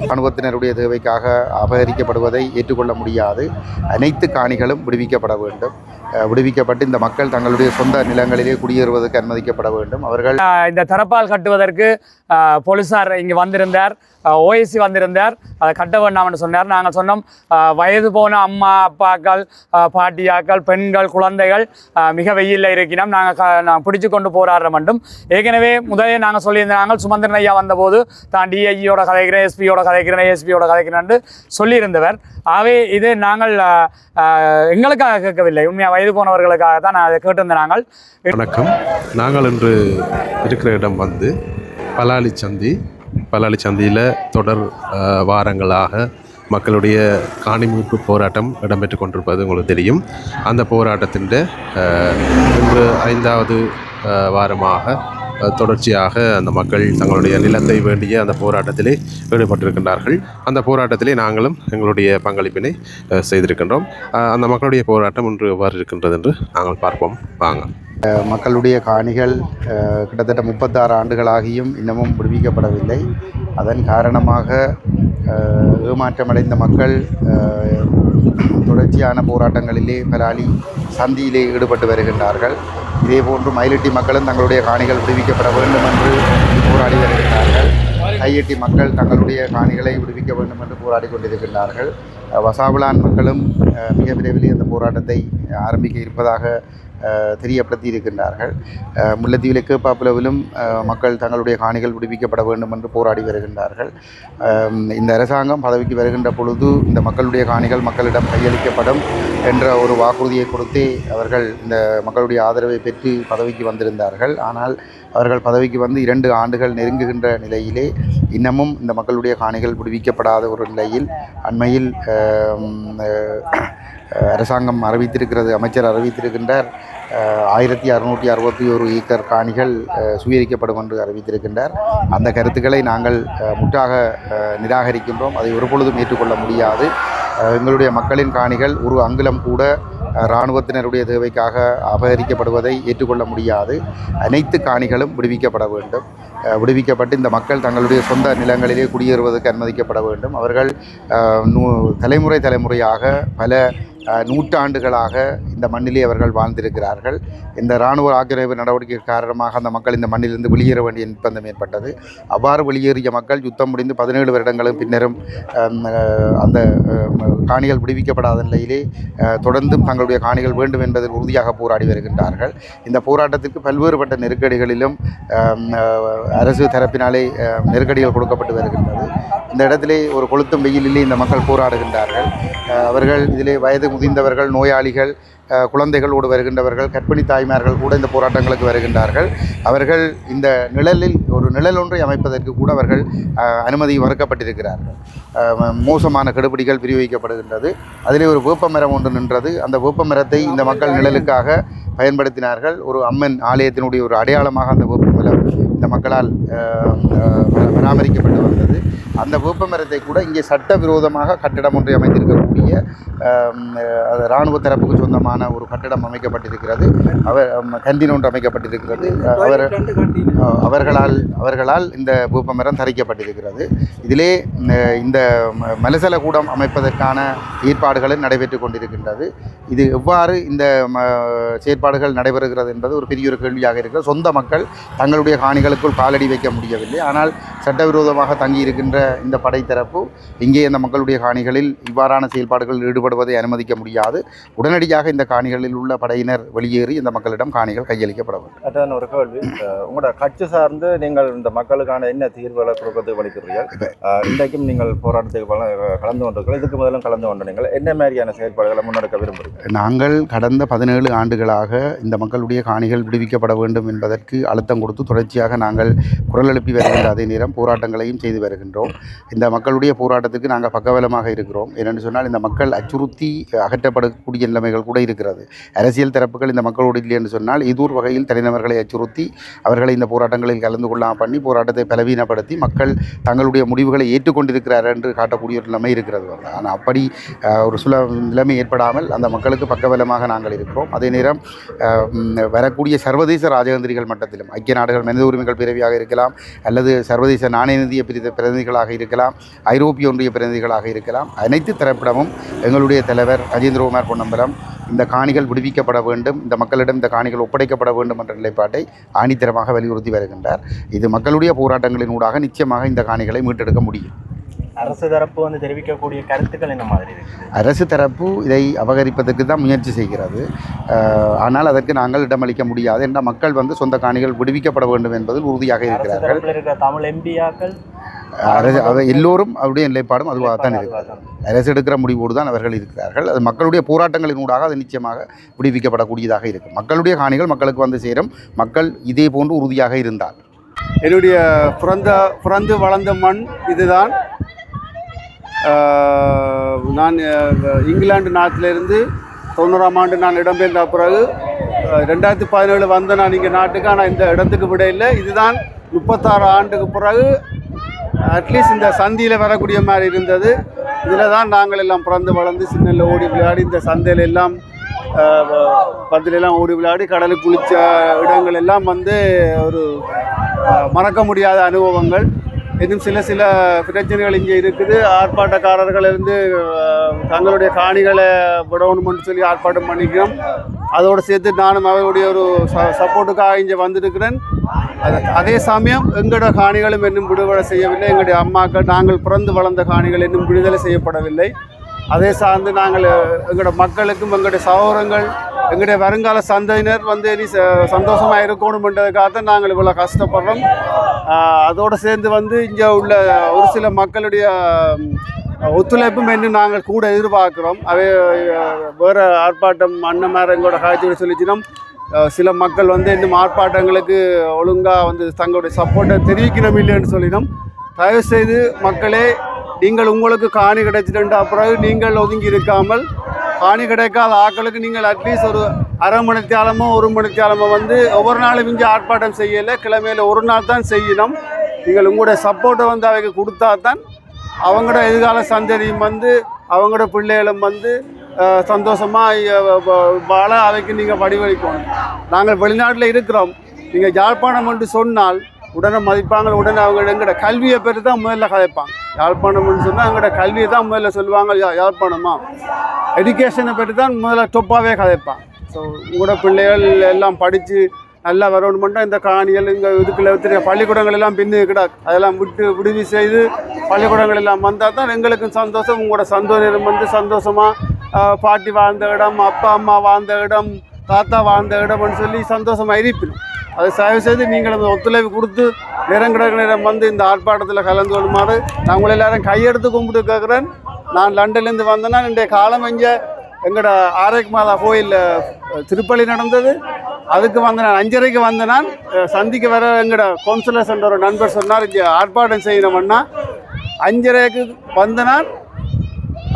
ராணுவத்தினருடைய தேவைக்காக அபகரிக்கப்படுவதை ஏற்றுக்கொள்ள முடியாது. அனைத்து காணிகளும் விடுவிக்கப்பட வேண்டும். விடுவிக்கப்பட்டு இந்த மக்கள் தங்களுடைய சொந்த நிலங்களிலே குடியேறுவதற்கு அனுமதிக்கப்பட வேண்டும். அவர்கள் இந்த தரப்பால் கட்டுவதற்கு போலீசார் இங்கே வந்திருந்தார், ஓஎஸ்சி வந்திருந்தார். அதை கட்ட வேண்டாம்னு சொன்னார். நாங்கள் சொன்னோம், வயது போன அம்மா அப்பாக்கள், பாட்டியாக்கள், பெண்கள், குழந்தைகள் மிக வெயிலில் இருக்கிறோம், நாங்கள் பிடிச்சு கொண்டு போராடுறோம் என்றும் ஏற்கனவே முதலே நாங்கள் சொல்லியிருந்தாங்க. சுமந்திரன் ஐயா வந்தபோது தான் டிஐஜியோட கதைக்கிறேன், எஸ்பியோட கதைக்கிறேன், ஏஎஸ்பியோட கதைக்கிறேன் சொல்லியிருந்தவர். ஆகவே இது நாங்கள் எங்களுக்காக கேட்கவில்லை, உண்மையாக வயது போனவர்களுக்காக தான் அதை கேட்டிருந்த நாங்கள். வணக்கம். நாங்கள் இன்று இருக்கிற இடம் வந்து பலாலி சந்தியில் தொடர் வாரங்களாக மக்களுடைய காணி மீட்பு போராட்டம் இடம்பெற்று கொண்டிருப்பது உங்களுக்கு தெரியும். அந்த போராட்டத்தின் இன்று 5வது வாரமாக தொடர்ச்சியாக அந்த மக்கள் தங்களுடைய நிலத்தை வேண்டிய அந்த போராட்டத்திலே ஈடுபட்டிருக்கின்றார்கள். அந்த போராட்டத்திலே நாங்களும் எங்களுடைய பங்களிப்பினை செய்திருக்கின்றோம். அந்த மக்களுடைய போராட்டம் இன்று எவ்வாறு இருக்கின்றது என்று நாங்கள் பார்ப்போம். வாங்க. மக்களுடைய காணிகள் கிட்டத்தட்ட 36 ஆண்டுகளாகியும் இன்னமும் விடுவிக்கப்படவில்லை. அதன் காரணமாக ஏமாற்றமடைந்த மக்கள் தொடர்ச்சியான போராட்டங்களிலே பலாலி சந்தியிலே ஈடுபட்டு வருகின்றார்கள். இதேபோன்று மயிலிட்டி மக்களும் தங்களுடைய காணிகள் விடுவிக்கப்பட வேண்டும் என்று போராடி வருகின்றார்கள். கையெட்டி மக்கள் தங்களுடைய காணிகளை விடுவிக்க வேண்டும் என்று போராடி கொண்டிருக்கின்றார்கள். வசாவுலான் மக்களும் மிக விரைவில் இந்த போராட்டத்தை ஆரம்பிக்க இருப்பதாக தெரியப்படுத்தி இருக்கின்றார்கள். முல்லைத்தீவிலே கேப்பாப்புலவிலும் மக்கள் தங்களுடைய காணிகள் விடுவிக்கப்பட வேண்டும் என்று போராடி வருகின்றார்கள். இந்த அரசாங்கம் பதவிக்கு வருகின்ற பொழுது இந்த மக்களுடைய காணிகள் மக்களிடம் கையளிக்கப்படும் என்ற ஒரு வாக்குறுதியை கொடுத்தே அவர்கள் இந்த மக்களுடைய ஆதரவை பெற்று பதவிக்கு வந்திருந்தார்கள். ஆனால் அவர்கள் பதவிக்கு வந்து 2 ஆண்டுகள் நெருங்குகின்ற நிலையிலே இன்னமும் இந்த மக்களுடைய காணிகள் விடுவிக்கப்படாத ஒரு நிலையில் அண்மையில் அரசாங்கம் அறிவித்திருக்கிறது, அமைச்சர் அறிவித்திருக்கின்றார், 1661 ஏக்கர் காணிகள் சுவீகரிக்கப்படும் என்று அறிவித்திருக்கின்றார். அந்த கருத்துக்களை நாங்கள் முற்றாக நிராகரிக்கின்றோம். அதை ஒருபொழுதும் ஏற்றுக்கொள்ள முடியாது. எங்களுடைய மக்களின் காணிகள் ஒரு அங்குலம் கூட இராணுவத்தினருடைய தேவைக்காக அபகரிக்கப்படுவதை ஏற்றுக்கொள்ள முடியாது. அனைத்து காணிகளும் விடுவிக்கப்பட வேண்டும். விடுவிக்கப்பட்டு இந்த மக்கள் தங்களுடைய சொந்த நிலங்களிலே குடியேறுவதற்கு அனுமதிக்கப்பட வேண்டும். அவர்கள் தலைமுறையாக பல நூற்றாண்டுகளாக இந்த மண்ணிலே அவர்கள் வாழ்ந்திருக்கிறார்கள். இந்த இராணுவ ஆக்கிரமிப்பு நடவடிக்கை காரணமாக அந்த மக்கள் இந்த மண்ணிலிருந்து வெளியேற வேண்டிய நிர்பந்தம் ஏற்பட்டது. அவ்வாறு வெளியேறிய மக்கள் யுத்தம் முடிந்து 17 வருடங்களும் பின்னரும் அந்த காணிகள் விடுவிக்கப்படாத நிலையிலே தொடர்ந்தும் தங்களுடைய காணிகள் வேண்டும் என்பதில் உறுதியாக போராடி வருகின்றார்கள். இந்த போராட்டத்திற்கு பல்வேறுபட்ட நெருக்கடிகளிலும் அரசு தரப்பினாலே நெருக்கடிகள் கொடுக்கப்பட்டு வருகின்றது. இந்த இடத்திலே ஒரு கொளுத்தும் வெயிலிலே இந்த மக்கள் போராடுகின்றார்கள். அவர்கள் இதிலே வயது முதிர்ந்தவர்கள், நோயாளிகள், குழந்தைகளோடு வருகின்றவர்கள், கர்ப்பிணி தாய்மார்கள் கூட இந்த போராட்டங்களுக்கு வருகின்றார்கள். அவர்கள் இந்த ஒரு நிழல் ஒன்றை அமைப்பதற்கு கூட அவர்கள் அனுமதி மறுக்கப்பட்டிருக்கிறார்கள். மோசமான கெடுபிடிகள் பிரிவிக்கப்படுகின்றது. அதிலே ஒரு வேப்பமரம் ஒன்று நின்றது. அந்த வேப்பமரத்தை இந்த மக்கள் நிழலுக்காக பயன்படுத்தினார்கள். ஒரு அம்மன் ஆலயத்தினுடைய ஒரு அடையாளமாக அந்த வேப்பமரம் இந்த மக்களால் பராமரிக்கப்பட்டு வந்தது. அந்த வேப்பமரத்தை கூட இங்கே சட்டவிரோதமாக கட்டிடம் ஒன்றை அமைத்திருக்கக்கூடிய இராணுவ தரப்புக்கு சொந்தமான ஒரு கட்டிடம் அமைக்கப்பட்டிருக்கிறது. கண்டின் ஒன்று அமைக்கப்பட்டிருக்கிறது. அவர்களால் இந்த வேப்பமரம் தரிக்கப்பட்டிருக்கிறது. இதிலே இந்த மலசல கூடம் அமைப்பதற்கான ஏற்பாடுகளும் நடைபெற்று கொண்டிருக்கின்றது. இது எவ்வாறு இந்த செயற்பாடுகள் நடைபெறுகிறது என்பது ஒரு பெரிய ஒரு கேள்வியாக இருக்கிறது. சொந்த மக்கள் தங்களுடைய காணிகளுக்குள் காலடி வைக்க முடியவில்லை. ஆனால் சட்டவிரோதமாக தங்கியிருக்கின்ற இந்த படைத்தரப்பு இங்கே இந்த மக்களுடைய காணிகளில் இவ்வாறான செயல்பாடுகளில் ஈடுபடுவதை அனுமதிக்க முடியாது. உடனடியாக இந்த காணிகளில் உள்ள படையினர் வெளியேறி இந்த மக்களிடம் காணிகள் கையளிக்கப்பட வேண்டும். அதான் ஒரு கேள்வி. உங்களோட கட்சி சார்ந்து நீங்கள் இந்த மக்களுக்கான என்ன தீர்வுகளை கொடுக்கறதுக்கு வலிக்கிறீர்கள்? இன்றைக்கும் நீங்கள் போராட்டத்துக்கு கலந்து கொண்டிருக்கிறீர்கள். இதுக்கு முதலும் கலந்து கொண்டு நீங்கள் என்ன மாதிரியான செயல்பாடுகளை முன்னெடுக்க விரும்புகிறீர்கள்? நாங்கள் கடந்த 17 ஆண்டுகளாக இந்த மக்களுடைய காணிகள் விடுவிக்கப்பட வேண்டும் என்பதற்கு அழுத்தம் கொடுத்து தொடர்ச்சியாக நாங்கள் குரல் எழுப்பி வருகின்ற அதே நேரம் போராட்டங்களையும் செய்து வருகின்றோம். இந்த மக்களுடைய போராட்டத்துக்கு நாங்கள் பக்கபலமாக இருக்கிறோம். ஏனென்று சொன்னால் இந்த மக்கள் அச்சுறுத்தி அகற்றப்படக்கூடிய நிலைமைகள் கூட இருக்கிறது. அரசியல் தரப்புகள் இந்த மக்களோடு இல்லை என்று சொன்னால் ஏதோ வகையில் தனிநபர்களை அச்சுறுத்தி அவர்களை இந்த போராட்டங்களில் கலந்து கொள்ளாமல் பண்ணி போராட்டத்தை பலவீனப்படுத்தி மக்கள் தங்களுடைய முடிவுகளை ஏற்றுக்கொண்டிருக்கிறார் என்று காட்டக்கூடிய ஒரு நிலைமை இருக்கிறது. ஆனால் அப்படி ஒரு நிலைமை ஏற்படாமல் அந்த மக்களுக்கு பக்கபலமாக நாங்கள் இருக்கிறோம். அதே நேரம் வரக்கூடிய சர்வதேச ராஜதந்திரிகள் மட்டத்திலும் ஐக்கிய நாடுகள் மனித உரிமைகள் பிரிவாக இருக்கலாம், அல்லது சர்வதேச நாணய நிதிய பிரதிநிதிகளாக இருக்கலாம், ஐரோப்பிய ஒன்றிய பிரதிநிதிகளாக இருக்கலாம், அனைத்து தரப்பிடமும் எங்களுடைய தலைவர் ராஜேந்திரகுமார் பொன்னம்பலம் இந்த காணிகள் விடுவிக்கப்பட வேண்டும், இந்த மக்களிடம் இந்த காணிகள் ஒப்படைக்கப்பட வேண்டும் என்ற நிலைப்பாட்டை ஆணித்தரமாக வலியுறுத்தி வருகின்றார். இது மக்களுடைய போராட்டங்களின் ஊடாக நிச்சயமாக இந்த காணிகளை மீட்டெடுக்க முடியும். அரசு தரப்பு தெரிவிக்கக்கூடிய கருத்துக்கள் என்ன மாதிரி இருக்குது? அரசு தரப்பு இதை அபகரிப்பதற்கு தான் முயற்சி செய்கிறது. ஆனால் அதற்கு நாங்கள் இடமளிக்க முடியாது. என்ற மக்கள் சொந்த காணிகள் விடுவிக்கப்பட வேண்டும் என்பதில் உறுதியாக இருக்கிறார்கள். தமிழ் எம்பியாக்கள் எல்லோரும் அவருடைய நிலைப்பாடும் அதுவாக தான் இருக்கிறது. அரசு எடுக்கிற முடிவோடு தான் அவர்கள் இருக்கிறார்கள். அது மக்களுடைய போராட்டங்களின் ஊடாக அது நிச்சயமாக விடுவிக்கப்படக்கூடியதாக இருக்கும். மக்களுடைய காணிகள் மக்களுக்கு சேரும். மக்கள் இதே போன்று உறுதியாக இருந்தால். என்னுடைய பிறந்து வளர்ந்த மண் இதுதான். நான் இங்கிலாந்து நாட்டிலிருந்து 90ஆம் ஆண்டு நான் இடம்பெயர்ந்த பிறகு 2017 வந்த நான் இங்கே நாட்டுக்கு. ஆனால் இந்த இடத்துக்கு விட இல்லை. இதுதான் 36 ஆண்டுக்கு பிறகு அட்லீஸ்ட் இந்த சந்தியில் வரக்கூடிய மாதிரி இருந்தது. இதில் தான் நாங்கள் எல்லாம் பிறந்து வளர்ந்து சின்னல்ல ஓடி விளையாடி இந்த சந்தையில் எல்லாம் பந்திலெல்லாம் ஓடி விளையாடி கடலுக்கு குளித்த இடங்கள் எல்லாம் ஒரு மறக்க முடியாத அனுபவங்கள். இன்னும் சில பிரச்சனைகள் இங்கே இருக்குது. ஆர்ப்பாட்டக்காரர்கள் இருந்து தங்களுடைய காணிகளை விடணும்னு சொல்லி ஆர்ப்பாட்டம் பண்ணிக்கிறோம். அதோடு சேர்த்து நானும் அவருடைய ஒரு சப்போர்ட்டுக்காக இங்கே வந்திருக்கிறேன். அதே சமயம் எங்களோட காணிகளும் இன்னும் விடுதலை செய்யவில்லை. எங்களுடைய அம்மாக்கள் நாங்கள் பிறந்து வளர்ந்த காணிகள் இன்னும் விடுதலை செய்யப்படவில்லை. அதே சார்ந்து நாங்கள் எங்களோட மக்களுக்கும் எங்களுடைய சகோதரங்கள் எங்களுடைய வருங்கால சந்ததியினர் இனி சந்தோஷமாக இருக்கணும்ன்றதுக்காகத்தான் நாங்கள் இவ்வளோ கஷ்டப்படுறோம். அதோடு சேர்ந்து இங்கே உள்ள ஒரு சில மக்களுடைய ஒத்துழைப்பும் இன்னும் நாங்கள் கூட எதிர்பார்க்குறோம். அவை வேறு ஆர்ப்பாட்டம் அண்ணமார் எங்களோட காய்ச்சல் சொல்லிச்சினோம். சில மக்கள் இன்னும் ஆர்ப்பாட்டங்களுக்கு ஒழுங்காக தங்களுடைய சப்போர்ட்டை தெரிவிக்கணும் இல்லைன்னு சொல்லினோம். தயவுசெய்து மக்களே, நீங்கள் உங்களுக்கு காணி கிடைச்சிட்டு அப்புறம் நீங்கள் ஒதுங்கி இருக்காமல் காணி கிடைக்காத ஆக்களுக்கு நீங்கள் அட்லீஸ்ட் ஒரு அரை மணித்தியாலமோ 1 மணித்தியாலமோ ஒவ்வொரு நாளும் இங்கே ஆர்ப்பாட்டம் செய்யலை. கிழமையில் ஒரு நாள் தான் செய்யணும். நீங்கள் உங்களுடைய சப்போர்ட்டை அவைக்கு கொடுத்தா தான் அவங்களோட எதிர்கால சந்ததியும் அவங்களோட பிள்ளைகளும் சந்தோஷமாக வாழ அவைக்கு நீங்கள் வடிவளிக்கணும். நாங்கள் வெளிநாட்டில் இருக்கிறோம். நீங்கள் யாழ்ப்பாணம் என்று சொன்னால் உடனே மதிப்பாங்க. உடனே அவங்க எங்களோட கல்வியை பற்றி தான் முதல்ல கதைப்பாங்க. யாழ்ப்பாணம்னு சொன்னால் எங்களோட கல்வியை தான் முதல்ல சொல்லுவாங்க. யாழ்ப்பாணமா எஜுகேஷனை பற்றி தான் முதல்ல டொப்பாகவே கதைப்பாங்க. ஸோ உங்களோட பிள்ளைகள் எல்லாம் படித்து நல்லா வரணுமெண்டா இந்த காணிகள் இங்கே இதுக்குள்ள தெரிய பள்ளிக்கூடங்கள் எல்லாம் பின்னு கிடாது. அதெல்லாம் விடுவி செய்து பள்ளிக்கூடங்கள் எல்லாம் வந்தால் தான் எங்களுக்கும் சந்தோஷம். உங்களோட சந்தோஷம் சந்தோஷமாக பாட்டி வாழ்ந்த இடம், அப்பா அம்மா வாழ்ந்த இடம், தாத்தா வாழ்ந்த இடம்னு சொல்லி சந்தோஷமாக இருப்பிடும். அதை தயவு செய்து நீங்கள் அந்த ஒத்துழைப்பு கொடுத்து நேரம் இந்த ஆர்ப்பாட்டத்தில் கலந்து கொள்ளுமாறு நான் உங்களை எல்லாரும் கையெடுத்து கும்பிட்டு கேட்குறேன். நான் லண்டன்லேருந்து வந்தேன்னா இன்றைய காலம் இங்கே எங்களோட ஆரோக்கிய மாதா கோயிலில் திருப்பலி நடந்தது. அதுக்கு நான் 5:30க்கு நான் சந்திக்க வர எங்களோட கவுன்சிலர் என்ற ஒரு நண்பர் சொன்னார் இங்கே ஆர்ப்பாட்டம் செய்யணும்னா 5:30க்கு நான்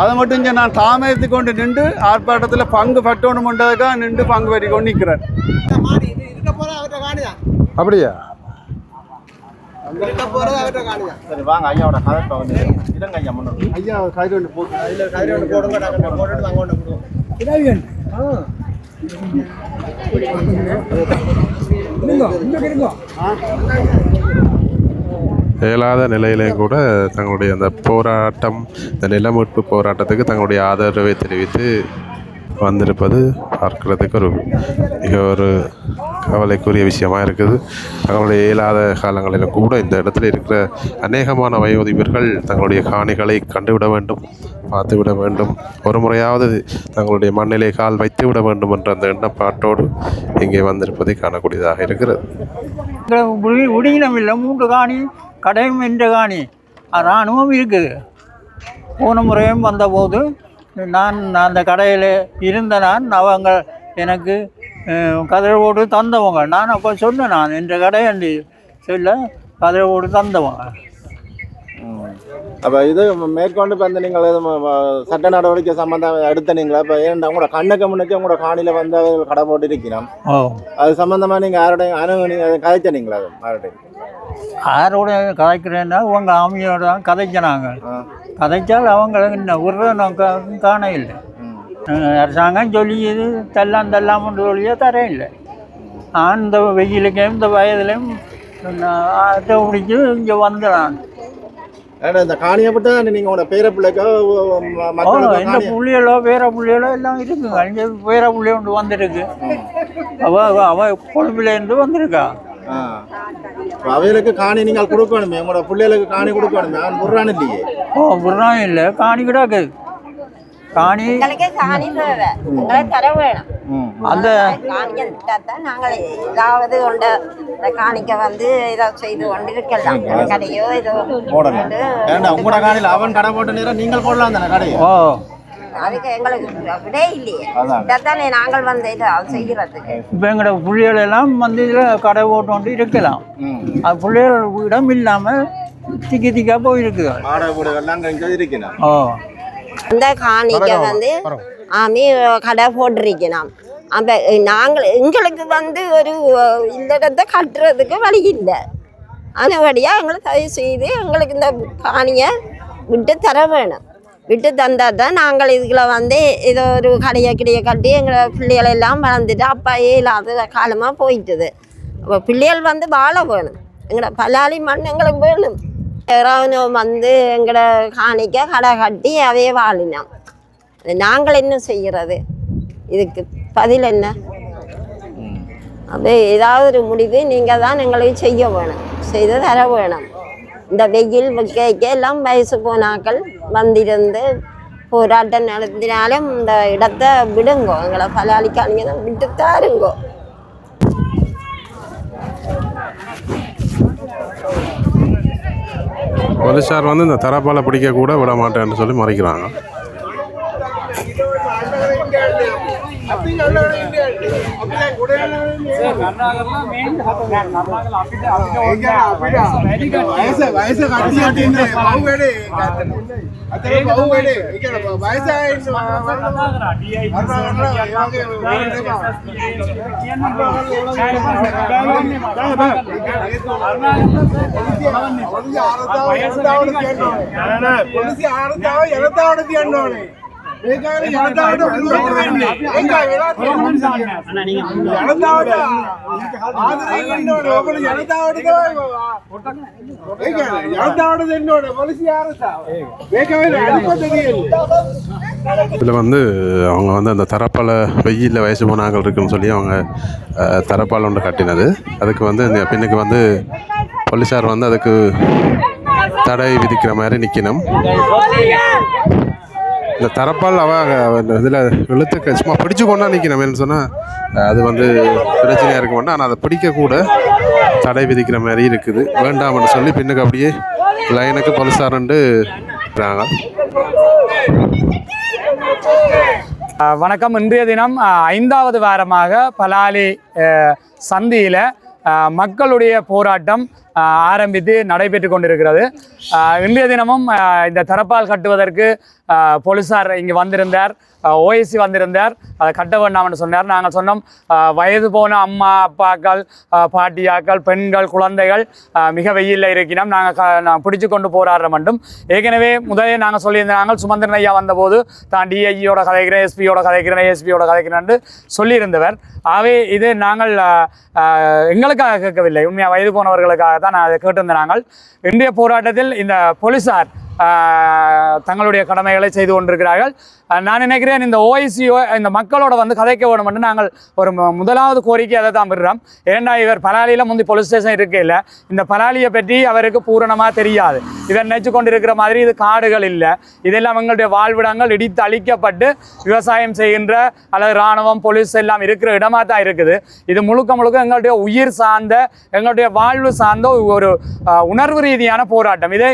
அதை மட்டும் இங்கே நான் தாமதித்து கொண்டு நின்று ஆர்ப்பாட்டத்தில் பங்கு பட்டணுமென்றதுக்காக நின்று பங்கு பெற்றி கொண்டு நிற்கிறேன். அப்படியா? சரி வாங்க ஐயாவோட கதை இதங்க ஐயா முன்னோட ஐயா கயிறு ஒன்று போடுங்க. நாங்கள் போட்டுட்டு நாங்கள் ஒன்று போடுவோம். இயலாத நிலையிலையும் கூட தங்களுடைய அந்த போராட்டம், இந்த நிலமீட்பு போராட்டத்துக்கு தங்களுடைய ஆதரவை தெரிவித்து வந்திருப்பது பார்க்கிறதுக்கு ஒரு மிக ஒரு கவலைக்குரிய விஷயமாக இருக்குது. தங்களுடைய இயலாத காலங்களிலும் கூட இந்த இடத்துல இருக்கிற அநேகமான வயோதிபர்கள் தங்களுடைய காணிகளை கண்டுவிட வேண்டும், பார்த்துவிட வேண்டும், ஒரு முறையாவது தங்களுடைய மண்ணிலே கால் வைத்து விட வேண்டும் என்ற அந்த எண்ணப்பாட்டோடு இங்கே வந்திருப்பதை காணக்கூடியதாக இருக்கிறது. உடியினம் இல்லை 3 காணி கடையும் என்ற காணி இராணுவம் இருக்குது. போன முறையும் வந்தபோது நான் அந்த கடையில் இருந்த அவங்க எனக்கு கதிரவோடு தந்தவங்க. நான் அப்போ சொன்னேன், நான் என்ற கடை என்று சொல்ல கதிரவோடு தந்தவங்க. அப்போ இது மேற்கொண்டு இப்போ இந்த நீங்கள் சட்ட நடவடிக்கை சம்மந்தம் எடுத்த நீங்களா? இப்போ ஏன் உங்களோட கண்ணுக்கு முன்னுக்கு உங்களோட காணியில் வந்து அவர்கள் கடை போட்டு இருக்கிறோம். அது சம்மந்தமாக நீங்கள் யாரோடையும் நீங்கள் கதைச்சனீங்களா? அது யாரோட கதைக்கிறேன்னா உங்கள் ஆமியோட தான் கதைச்சினாங்க. கதைச்சால் அவங்களுக்கு இன்னும் ஒரு நோக்கம் காண இல்லை. அரசாங்கம் சொல்லி இது தள்ளாமன்னு சொல்லியே தர இல்லை. நான் இந்த வெயிலுக்கும் இந்த வயதுலையும் அதை பிடிச்சி இங்கே வந்தேன். இந்த காணியை பற்றி நீங்கள் உங்களோட பேர பிள்ளைக்கோ இந்த புள்ளிகளோ பேர புள்ளிகளோ எல்லாம் இருக்குங்க. இங்கே பேர புள்ளி ஒன்று வந்துருக்கு. அவ கொழும்புலேருந்து வந்திருக்கா. அவைகளுக்கு காணி நீங்கள் கொடுக்கணுமே, உங்களோட பிள்ளைகளுக்கு காணி கொடுக்கணுமே. அவன் புறான் இல்லையே. புறான் இல்லை, காணி கிடாக்குது. காணி காணி தர வேணும். அந்த காணியை விட்டாதான் நாங்கள் ஏதாவது கொண்ட காணிக்க வந்து இதை செய்து கொண்டு இருக்கலாம். கடையோ ஏதோ உங்களோட காணியில் அவன் கடை போட்ட நேரம் நீங்கள் போடலாம் தானே கடையோ? அதுக்கு எங்களுக்கு விடே இல்லையே. இதைத்தானே நாங்கள் வந்து இதை செய்கிறதுக்கு. இப்போ எங்களோட புள்ளிகள் எல்லாம் வந்து இதில் கடை போட்டு இருக்கலாம். அது புள்ளிகள் இடம் இல்லாமல் திக்கா போயிருக்குது. அந்த காணிக்க வந்து ஆமி கடை போட்டிருக்கணும். அப்போ நாங்கள் எங்களுக்கு வந்து ஒரு இந்த இடத்தை கட்டுறதுக்கு வழி இல்லை. அதுபடியாக எங்களை தயவு செய்து எங்களுக்கு இந்த காணியை விட்டு தர வேணும். விட்டு தந்தால் தான் நாங்கள் இதுக்குள்ள வந்து ஏதோ ஒரு கடையை கட்டி எங்களை பிள்ளைகளெல்லாம் வளர்ந்துட்டு அப்பாயே இல்லாத காலமாக போயிட்டுது. அப்போ பிள்ளைகள் வந்து வாழ வேணும். எங்களோட பலாலி மண் எங்களுக்கு வேணும். யாராவது வந்து எங்களோட காணிக்க கடை கட்டி அவையே வாழினோம். நாங்கள் என்ன செய்கிறது? இதுக்கு பதில் என்ன? அப்போ ஏதாவது ஒரு முடிவு நீங்கள் தான் எங்களுக்கு செய்ய வேணும், செய்து தர வேணும். இந்த வெயில் வைக்க எல்லாம் வயசு போனாக்கள் வந்திருந்து போராட்டம் நடத்தினாலும் இந்த இடத்த விடுங்கோ. எங்களை பலாளிக்கானிங்க விட்டு தாருங்கோ. போலீஸார் வந்து இந்த தரப்பாலை பிடிக்க கூட விட மாட்டேன்னு சொல்லி மறைக்கிறாங்க. இதில் வந்து அவங்க வந்து அந்த தரப்பால வெயிலில் வயசு போனாங்கள் இருக்குன்னு சொல்லி அவங்க தரப்பால் ஒன்று கட்டினது. அதுக்கு வந்து இந்த பின்னுக்கு வந்து போலீஸார் வந்து அதுக்கு தடை விதிக்கிற மாதிரி நிற்கணும். இந்த தரப்பால் இதில் இழுத்துக்க சும்மா பிடிச்சு கொண்டா நிற்கணும்னு சொன்னால் அது வந்து பிரச்சனையாக இருக்க மாட்டோம். ஆனால் அதை பிடிக்கக்கூட தடை விதிக்கிற மாதிரி இருக்குது. வேண்டாம்னு சொல்லி பின்னுக்கு அப்படியே லைனுக்கு போலீஸாரண்டு இருக்கிறாங்க. வணக்கம். இன்றைய தினம் 5வது வாரமாக பலாலி சந்தியில் மக்களுடைய போராட்டம் ஆரம்பித்து நடைபெற்று கொண்டிருக்கிறது. இன்றைய தினமும் இந்த தரப்பால் கட்டுவதற்கு போலீஸார் இங்கே வந்திருந்தார், ஓஎஸ்சி வந்திருந்தார். அதை கட்ட வேண்டாம்னு சொன்னார். நாங்கள் சொன்னோம், வயது போன அம்மா அப்பாக்கள் பாட்டியாக்கள் பெண்கள் குழந்தைகள் மிக வெயிலில் இருக்கிறோம், நாங்கள் பிடிச்சு கொண்டு போராடுற மட்டும். ஏற்கனவே முதலே நாங்கள் சொல்லியிருந்தாங்க, சுமந்திரன் ஐயா வந்தபோது தான் டிஐஜியோட கதைக்கிறேன், எஸ்பியோட கதைக்கிறேன், ஏஎஸ்பியோட கதைக்கிறேன்னு சொல்லியிருந்தவர். ஆகவே இது நாங்கள் எங்களுக்காக கேட்கவில்லை, உண்மையாக வயது போனவர்களுக்காக தான் நான் அதை கேட்டிருந்தேன். நாங்கள் இன்றைய போராட்டத்தில் இந்த போலீஸார் தங்களுடைய கடமைகளை செய்து கொண்டிருக்கிறார்கள். நான் நினைக்கிறேன் இந்த ஓஐசியோ இந்த மக்களோட வந்து கதைக்க வேணும் என்று நாங்கள் ஒரு முதலாவது கோரிக்கை அதை தான் விடுறோம். ஏன்னா இவர் பலாலியில் முந்தி போலீஸ் ஸ்டேஷன் இருக்கையில் இந்த பலாலியை பற்றி அவருக்கு பூரணமாக தெரியாது. இவர் நினைச்சு கொண்டு இருக்கிற மாதிரி இது காடுகள் இல்லை, இதெல்லாம் எங்களுடைய வாழ்விடங்கள் இடித்து அழிக்கப்பட்டு விவசாயம் செய்கின்ற அல்லது இராணுவம் போலீஸ் எல்லாம் இருக்கிற இடமா தான் இருக்குது. இது முழுக்க முழுக்க எங்களுடைய உயிர் சார்ந்த எங்களுடைய வாழ்வு சார்ந்த ஒரு உணர்வு ரீதியான போராட்டம். இதை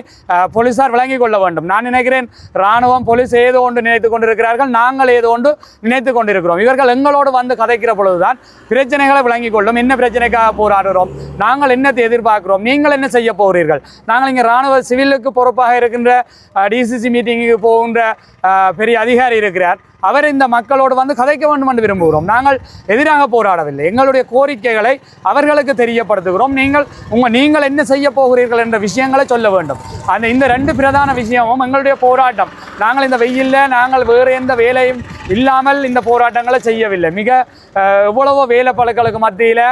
போலீசார் விளங்கிக் கொள்ள வேண்டும். நான் நினைக்கிறேன் இராணுவம் போலீஸ் ஏதோ ஒன்று நினைத்து கொண்டிருக்கிறார்கள், நாங்கள் ஏதோ ஒன்று நினைத்து கொண்டிருக்கிறோம். இவர்கள் எங்களோடு வந்து கதைக்கிற பொழுதுதான் பிரச்சனைகளை விளங்கிக் கொள்ளும். என்ன பிரச்சனைக்காக போராடுகிறோம், நாங்கள் என்னத்தை எதிர்பார்க்கிறோம், நீங்கள் என்ன செய்ய போகிறீர்கள். நாங்கள் இங்கே இராணுவ சிவிலுக்கு பொறுப்பாக இருக்கின்ற டிசிசி மீட்டிங்குக்கு போகின்ற பெரிய அதிகாரி இருக்கிறார். அவர் இந்த மக்களோடு வந்து கதைக்க வேண்டும் என்று விரும்புகிறோம். நாங்கள் எதிராக போராடவில்லை, எங்களுடைய கோரிக்கைகளை அவர்களுக்கு தெரியப்படுத்துகிறோம். நீங்கள் என்ன செய்ய போகிறீர்கள் என்ற விஷயங்களை சொல்ல வேண்டும். இந்த 2 பிரதான விஷயமும் எங்களுடைய போராட்டம். நாங்கள் இந்த வெயிலில் நாங்கள் வேறு எந்த வேலையும் இல்லாமல் இந்த போராட்டங்களை செய்யவில்லை. மிக எவ்வளவோ வேலை பழுக்களுக்கு மத்தியில்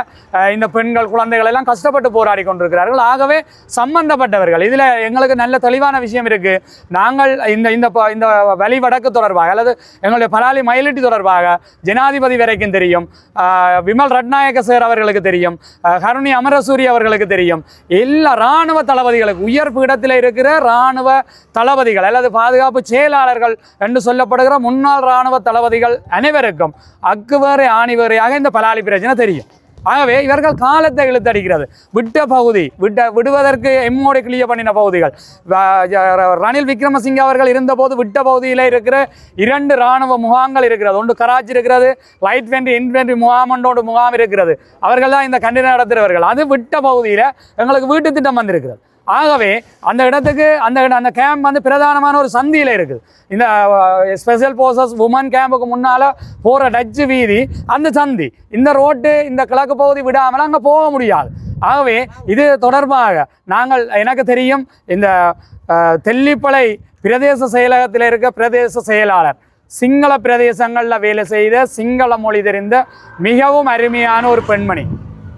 இந்த பெண்கள் குழந்தைகள் எல்லாம் கஷ்டப்பட்டு போராடி கொண்டிருக்கிறார்கள். ஆகவே சம்பந்தப்பட்டவர்கள் இதில் எங்களுக்கு நல்ல தெளிவான விஷயம் இருக்குது. நாங்கள் இந்த வழி வடக்கு தொடர்பாக அல்லது எங்களுடைய பலாலி மயிலிட்டி தொடர்பாக ஜனாதிபதி வரைக்கும் தெரியும், விமல் ரட்நாயக்க சார் அவர்களுக்கு தெரியும், கருணி அமரசூரி அவர்களுக்கு தெரியும், எல்லா இராணுவ தளபதிகளுக்கு உயர் பீடத்தில் இருக்கிற இராணுவ தளபதிகள் அல்லது பாதுகாப்பு செயலாளர்கள் என்று சொல்லப்படுகிற முன்னாள் இராணுவ தளபதிகள் அனைவருக்கும் அக்குவேறு ஆணிவேறையாக இந்த பலாலி பிரச்சனை தெரியும். ஆகவே இவர்கள் காலத்தை இழுத்தடிக்கிறது. விட்ட பகுதி விடுவதற்கு எம்மோடு கிளியர் பண்ணின பகுதிகள். ரணில் விக்ரமசிங்க அவர்கள் இருந்தபோது விட்ட பகுதியில் இருக்கிற 2 இராணுவ முகாம்கள் இருக்கிறது. ஒன்று கராச்சி இருக்கிறது, லைட் இன்ஃபென்ட்ரி முகாம் இருக்கிறது. அவர்கள் தான் இந்த கண்டின நடத்துகிறவர்கள். அது விட்ட பகுதியில் எங்களுக்கு வீட்டு திட்டம் வந்திருக்கிறது. ஆகவே அந்த இடத்துக்கு அந்த கேம்ப் வந்து பிரதானமான ஒரு சந்தியில் இருக்குது. இந்த ஸ்பெஷல் ஃபோர்ஸஸ் உமன் கேம்புக்கு முன்னால் போகிற டச்சு வீதி அந்த சந்தி, இந்த ரோட்டு இந்த கிழக்கு பகுதி விடாமல் அங்கே போக முடியாது. ஆகவே இது தொடர்பாக எனக்கு தெரியும் இந்த தெல்லிப்பளை பிரதேச செயலகத்தில் இருக்க பிரதேச செயலாளர் சிங்கள பிரதேசங்களில் வேலை செய்த சிங்கள மொழி தெரிந்த மிகவும் அருமையான ஒரு பெண்மணி.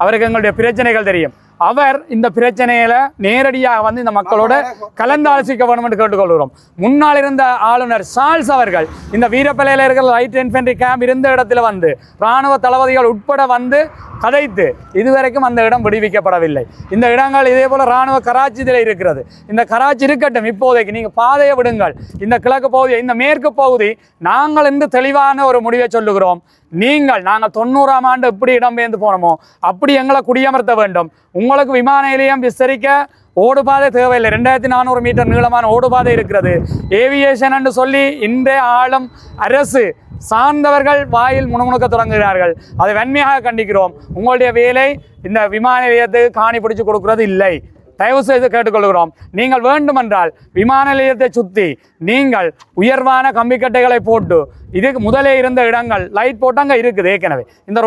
அவருக்கு எங்களுடைய பிரச்சனைகள் தெரியும். அவர் இந்த பிரச்சனையில நேரடியாக வந்து இந்த மக்களோட கலந்தாலோசிக்க வேண்டும் என்று கேட்டுக்கொள்கிறோம். முன்னால் இருந்த ஆளுநர் சார்ல்ஸ் அவர்கள் இந்த வீரப்பலையில் இருக்கிற லைட் இன்ஃபென்ட்ரி கேம்ப் இருந்த இடத்துல வந்து இராணுவ தளபதிகள் உட்பட வந்து கதைத்து இதுவரைக்கும் அந்த இடம் விடுவிக்கப்படவில்லை. இந்த இடங்கள் இதே போல இராணுவ கராச்சியில் இருக்கிறது. இந்த கராச்சி இருக்கட்டும், இப்போதைக்கு நீங்கள் பாதையை விடுங்கள். இந்த கிழக்கு பகுதி இந்த மேற்கு பகுதி நாங்கள் இன்று தெளிவான ஒரு முடிவை சொல்லுகிறோம். நாங்கள் 90ஆம் ஆண்டு எப்படி இடம்பெயர்ந்து போனோமோ அப்படி எங்களை குடியமர்த்த வேண்டும். உங்களுக்கு விமான நிலையம் விஸ்தரிக்க ஓடுபாதை தேவையில்லை. 2400 மீட்டர் நீளமான ஓடுபாதை இருக்கிறது. ஏவியேஷன் என்று சொல்லி இன்றைய ஆளும் அரசு சார்ந்தவர்கள் வாயில் முணுமுணுக்க தொடங்குகிறார்கள். அதை வன்மையாக கண்டிக்கிறோம். உங்களுடைய வேலை இந்த விமான நிலையத்துக்கு காணி பிடிச்சு கொடுக்கிறது இல்லை. தயவு செய்து கேட்டுக்கொள்கிறோம். நீங்கள் வேண்டுமென்றால் விமான நிலையத்தை சுற்றி நீங்கள் உயர்வான கம்பிக்கட்டைகளை போட்டு இதுக்கு முதலே இருந்த இடங்கள் லைட் போட்டு அங்கே இருக்குது. ஏற்கனவே இந்த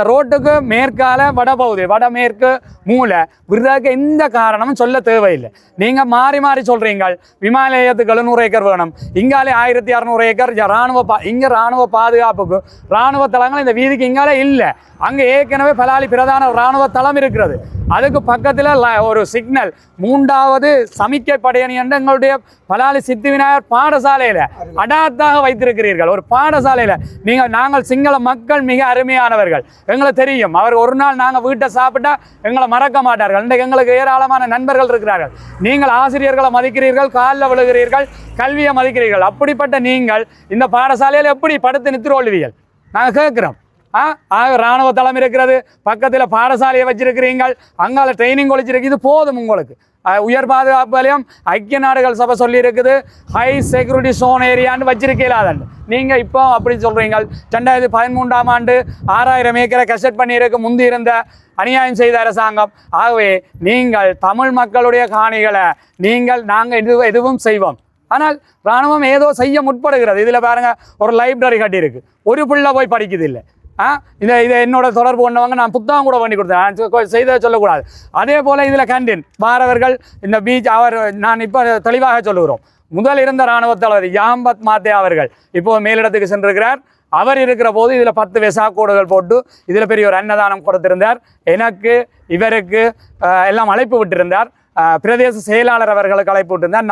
ரோட்டுக்கு மேற்கால வடபகுதி வடமேற்கு மூலை விருதாக எந்த காரணமும் சொல்ல தேவையில்லை. நீங்கள் மாறி மாறி சொல்கிறீங்க. விமான நிலையத்துக்கு 700 ஏக்கர் வேணும், இங்காலே 1600 ஏக்கர் இங்கே இராணுவ பாதுகாப்புக்கு இராணுவ தளங்கள் இந்த வீதிக்கு இங்காலே இல்லை. அங்கே ஏற்கனவே பலாலி பிரதான இராணுவ தளம் இருக்கிறது. அதுக்கு பக்கத்தில் ஒரு சிக்னல் 3வது சமிக்கை படையணி என்று எங்களுடைய பலாலி சித்தி விநாயகர் பாடசாலையில் அடாத்தாக வைத்திருக்கிறீர்கள். ஒரு பாடசாலையில் நாங்கள் சிங்கள மக்கள் மிக அருமையானவர்கள், எங்களுக்கு தெரியும். அவர் ஒரு நாள் நாங்கள் வீட்டை சாப்பிட்டா எங்களை மறக்க மாட்டார்கள். இன்றைக்கு எங்களுக்கு ஏராளமான நண்பர்கள் இருக்கிறார்கள். நீங்கள் ஆசிரியர்களை மதிக்கிறீர்கள், காலில் விழுகிறீர்கள், கல்வியை மதிக்கிறீர்கள். அப்படிப்பட்ட நீங்கள் இந்த பாடசாலையில் எப்படி படுத்து நித்திரோல்வீர்கள் நாங்கள் கேட்குறோம். இராணுவ தளம் இருக்கிறது, பக்கத்தில் பாடசாலையை வச்சிருக்கிறீங்கள், அங்கால ட்ரைனிங் ஒழிச்சிருக்கு. இது போதும் உங்களுக்கு. உயர் பாதுகாப்பு வலயம் ஐக்கிய நாடுகள் சபை சொல்லி இருக்குது, ஹை செக்யூரிட்டி சோன் ஏரியான்னு வச்சிருக்கலாதண்டு. நீங்கள் இப்போ அப்படி சொல்கிறீங்க. 2013ஆம் ஆண்டு 6000 ஏக்கரை கசெட் பண்ணியிருக்கு முந்தி இருந்த அநியாயம் செய்த அரசாங்கம். ஆகவே நீங்கள் தமிழ் மக்களுடைய காணிகளை நாங்கள் எதுவும் செய்வோம். ஆனால் இராணுவம் ஏதோ செய்ய முற்படுகிறது. இதில் பாருங்கள், ஒரு லைப்ரரி கட்டியிருக்கு, ஒரு பிள்ளை போய் படிக்குது இல்லை. இதை என்னோட தொடர்பு கொண்டவங்க நான் புத்தகம் கூட பண்ணி கொடுத்தேன், செய்த சொல்லக்கூடாது. அதே போல் இதில் கேண்டீன் வாரவர்கள் இந்த பீச் நான் இப்போ தெளிவாக சொல்லுகிறோம். முதல் இருந்த இராணுவ தளபதி யாம்பத் மாத்தே அவர்கள் இப்போ மேலிடத்துக்கு சென்றிருக்கிறார். அவர் இருக்கிற போது இதில் 10 வெசா கோடுகள் போட்டு இதில் பெரிய ஒரு அன்னதானம் கொடுத்திருந்தார். எனக்கு இவருக்கு எல்லாம் அழைப்பு விட்டிருந்தார். பிரதேச செயலாளர் அவர்களுக்கு அழைப்பு விட்டுருந்தால்